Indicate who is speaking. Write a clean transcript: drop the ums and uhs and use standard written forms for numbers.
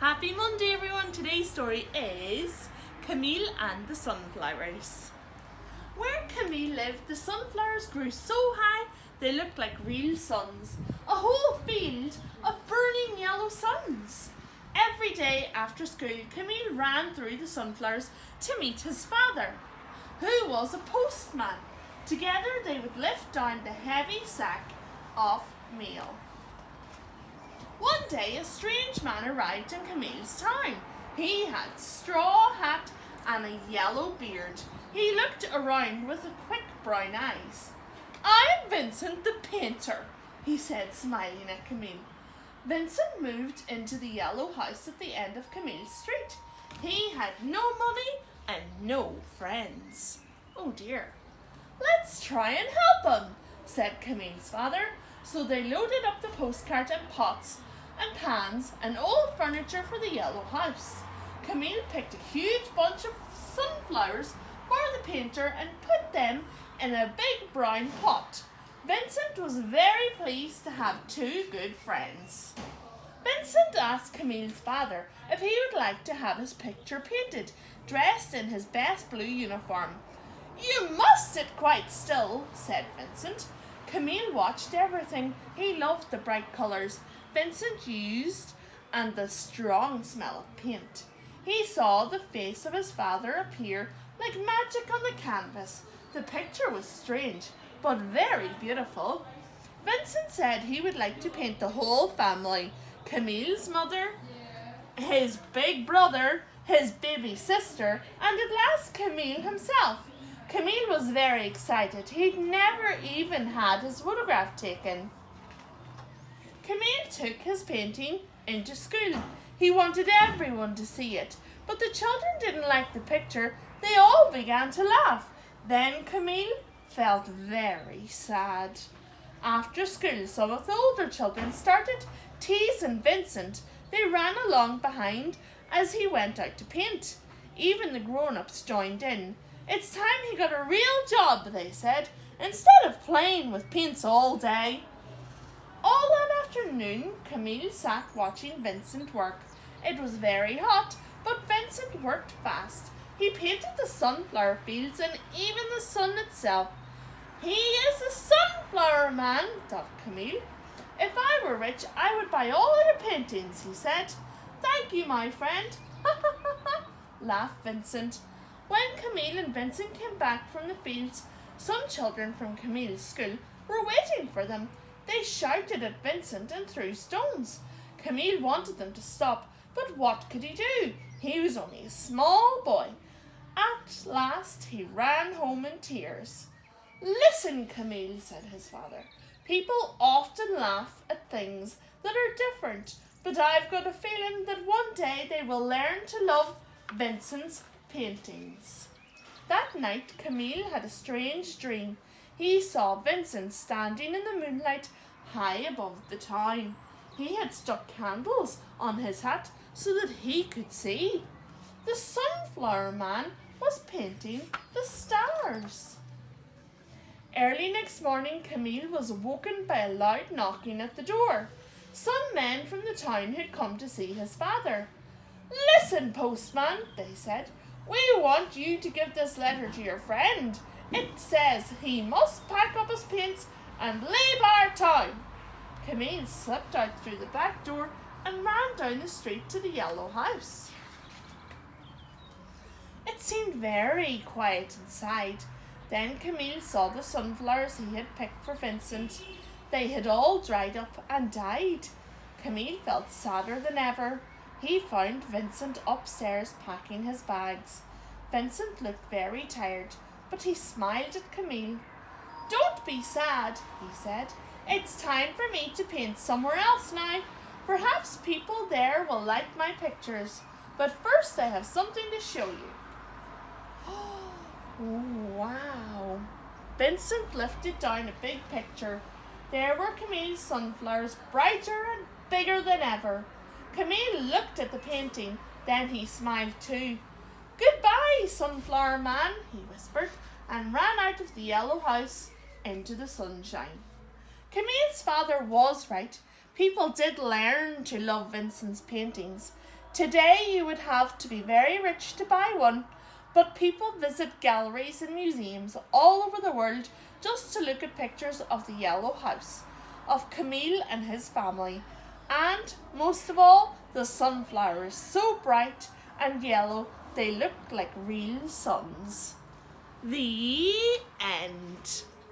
Speaker 1: Happy Monday, everyone. Today's story is Camille and the Sunflowers. Where Camille lived, the sunflowers grew so high they looked like real suns. A whole field of burning yellow suns. Every day after school, Camille ran through the sunflowers to meet his father, who was a postman. Together they would lift down the heavy sack of mail. One day a strange man arrived in Camille's town. He had straw hat and a yellow beard. He looked around with quick brown eyes. "I'm Vincent the painter," he said, smiling at Camille. Vincent moved into the yellow house at the end of Camille's street. He had no money and no friends. "Oh dear, let's try and help him," said Camille's father. So they loaded up the postcart and pots and pans and old furniture for the yellow house. Camille picked a huge bunch of sunflowers for the painter and put them in a big brown pot. Vincent was very pleased to have two good friends. Vincent asked Camille's father if he would like to have his picture painted, dressed in his best blue uniform. "You must sit quite still," said Vincent. Camille watched everything. He loved the bright colours Vincent used and the strong smell of paint. He saw the face of his father appear like magic on the canvas. The picture was strange, but very beautiful. Vincent said he would like to paint the whole family: Camille's mother, his big brother, his baby sister, and at last Camille himself. Camille was very excited. He'd never even had his photograph taken. Camille took his painting into school. He wanted everyone to see it, but the children didn't like the picture. They all began to laugh. Then Camille felt very sad. After school, some of the older children started teasing Vincent. They ran along behind as he went out to paint. Even the grown-ups joined in. "It's time he got a real job," they said, "instead of playing with paints all day." All that afternoon, Camille sat watching Vincent work. It was very hot, but Vincent worked fast. He painted the sunflower fields and even the sun itself. "He is a sunflower man," thought Camille. "If I were rich, I would buy all your paintings," he said. "Thank you, my friend," laughed Vincent. When Camille and Vincent came back from the fields, some children from Camille's school were waiting for them. They shouted at Vincent and threw stones. Camille wanted them to stop, but what could he do? He was only a small boy. At last he ran home in tears. "Listen, Camille," said his father. "People often laugh at things that are different, but I've got a feeling that one day they will learn to love Vincent's paintings." That night Camille had a strange dream. He saw Vincent standing in the moonlight high above the town. He had stuck candles on his hat so that he could see. The sunflower man was painting the stars. Early next morning, Camille was woken by a loud knocking at the door. Some men from the town had come to see his father. "Listen, postman," they said. "We want you to give this letter to your friend. It says he must pack up his paints and leave our town." Camille slipped out through the back door and ran down the street to the yellow house. It seemed very quiet inside. Then Camille saw the sunflowers he had picked for Vincent. They had all dried up and died. Camille felt sadder than ever. He found Vincent upstairs packing his bags. Vincent looked very tired, but he smiled at Camille. "Don't be sad," he said. "It's time for me to paint somewhere else now. Perhaps people there will like my pictures, but first I have something to show you." Wow! Vincent lifted down a big picture. There were Camille's sunflowers, brighter and bigger than ever. Camille looked at the painting, then he smiled too. "Goodbye, sunflower man," he whispered, and ran out of the yellow house into the sunshine. Camille's father was right. People did learn to love Vincent's paintings. Today you would have to be very rich to buy one, but people visit galleries and museums all over the world just to look at pictures of the yellow house, of Camille and his family, and most of all, the sunflowers, so bright and yellow they look like real suns. The end.